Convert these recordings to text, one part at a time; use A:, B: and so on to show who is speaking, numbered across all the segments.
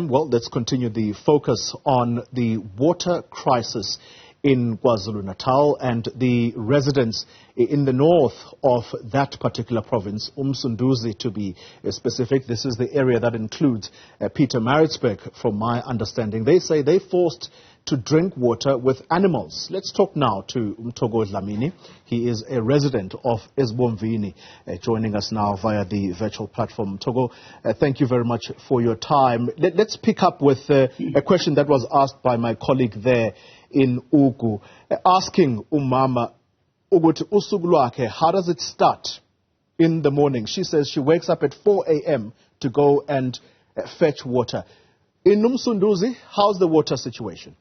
A: time, well, let's continue the focus on the water crisis in KwaZulu-Natal and the residents in the north of that particular province, Msunduzi to be specific. This is the area that includes Pietermaritzburg, from my understanding. They say they're forced to drink water with animals. Let's talk now to Mthoko Dlamini. He is a resident of Esbomvini, joining us now via the virtual platform. Mthoko, thank you very much for your time. Let's pick up with a question that was asked by my colleague there in Ugu, asking Umama, Uguti usuku lwakhe, how does it start in the morning? She says she wakes up at 4 a.m. to go and fetch water. In Msunduzi, how's the water situation?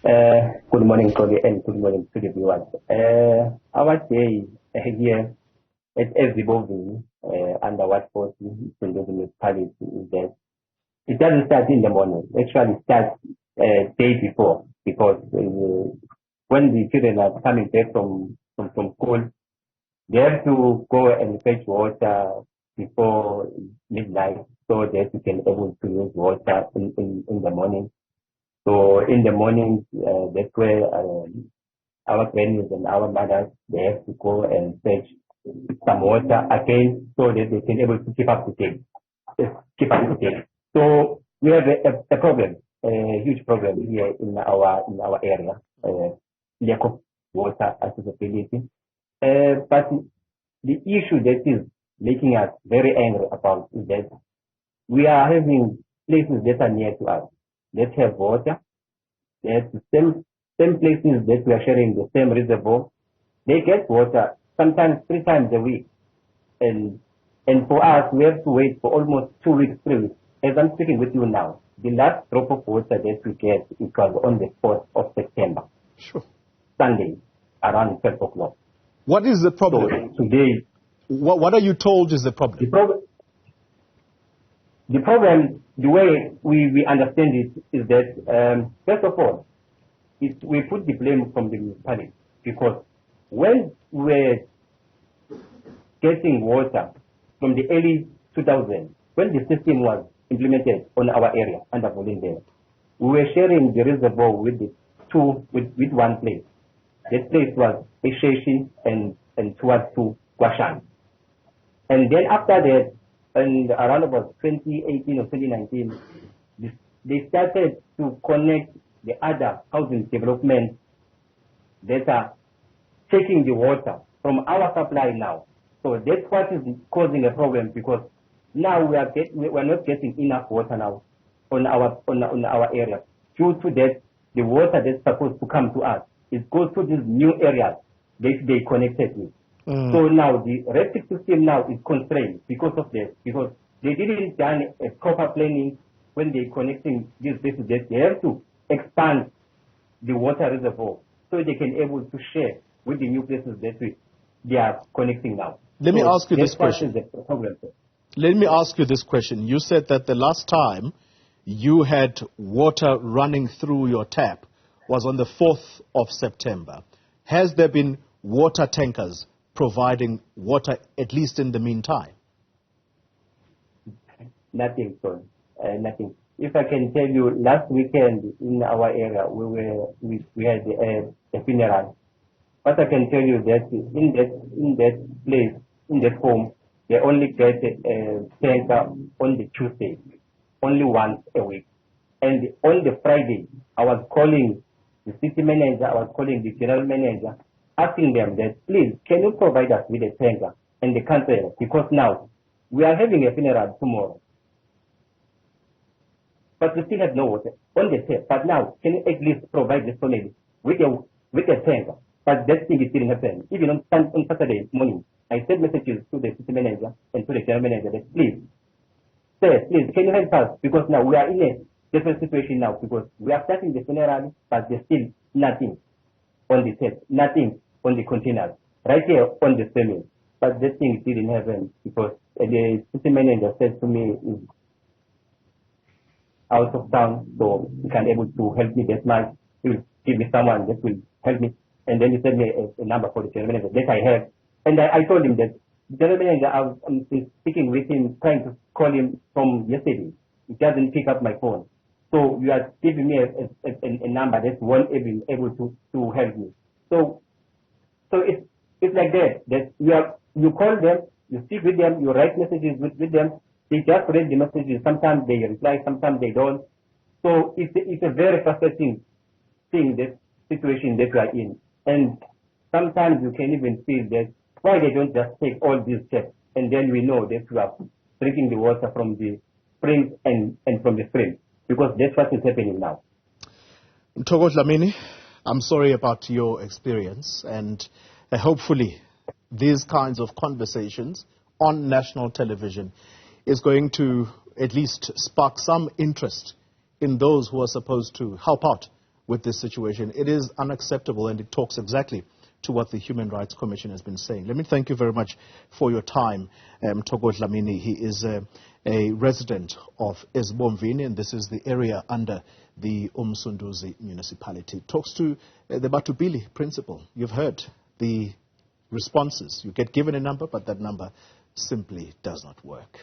B: Good morning, Cody, and good morning to the viewers. Our day here at Esbomvini, under what force Msunduzi Municipality is that it doesn't start in the morning. Actually, it starts day before, because when the children are coming back from school, they have to go and fetch water before midnight, so that you can able to use water in the morning. So in the morning, that's where our grannies and our mothers, they have to go and fetch some water again, so that they can able to keep up to date. So we have a problem, a huge problem here in our area, lack of water accessibility. But the issue that is making us very angry about is that we are having places that are near to us that have water. They have the same places that we are sharing the same reservoir. They get water sometimes 3 times a week. And for us, we have to wait for almost 2 weeks, 3 weeks. As I'm speaking with you now, the last drop of water that we get, it was on the 4th of September.
A: Sure. Sunday,
B: around 12 o'clock.
A: What is the problem?
B: So today,
A: what are you told is the problem?
B: The problem, the way we understand it, is that, first of all, we put the blame from the municipality, because when we were getting water from the early 2000s, when the system was implemented on our area under Volunteer, we were sharing the reservoir with one place. That place was Esheshi and towards to Kwashan. And then after that, and around about 2018 or 2019, they started to connect the other housing developments that are taking the water from our supply now. So that's what is causing a problem, because now we are not getting enough water now on our area. Due to that, the water that's supposed to come to us, it goes to these new areas that they connected with. So now the electric system now is constrained because of that, because they didn't done a proper planning when they connecting these places. They have to expand the water reservoir so they can able to share with the new places that they are connecting now.
A: Let me ask you this question.
B: Let
A: me ask you this question. You said that the last time you had water running through your tap was on the 4th of September. Has there been water tankers providing water, at least in the meantime?
B: Nothing, son. Nothing. If I can tell you, last weekend in our area, we had a funeral. But I can tell you that in that place, in that home, they only get a tanker on the Tuesday, only once a week. And on the Friday, I was calling the city manager, I was calling the general manager, asking them that, please, can you provide us with a tanker and the council, because now we are having a funeral tomorrow. But we still have no water on the tap. But now, can you at least provide the family with a tanker? But that thing is still happening. Even on Saturday morning, I sent messages to the city manager and to the general manager that, please, sir, please, can you help us? Because now we are in a different situation now, because we are starting the funeral, but there's still nothing on the tap, nothing on the containers, right here on the cement. But that thing didn't happen, because the city manager said to me, is out of town, so he can't able to help me that much. He will give me someone that will help me. And then he sent me a number for the general manager that I have. And I told him that the general manager, I'm speaking with him, trying to call him from yesterday. it doesn't pick up my phone. So you are giving me a number that won't be able to help me. So it's like that you call them, you speak with them, you write messages with them. They just read the messages. Sometimes they reply, sometimes they don't. So it's a very frustrating thing, this situation that we are in. And sometimes you can even feel that why they don't just take all these steps, and then we know that we are drinking the water from the springs and from the stream, because that's what is happening now.
A: Mthoko Dlamini, I'm sorry about your experience, and hopefully these kinds of conversations on national television is going to at least spark some interest in those who are supposed to help out with this situation. It is unacceptable, and it talks exactly to what the Human Rights Commission has been saying. Let me thank you very much for your time, Mthoko Dlamini. He is a resident of Esbomvini, and this is the area under the Msunduzi Municipality. Talks to the Batubili principle. You've heard the responses. You get given a number, but that number simply does not work.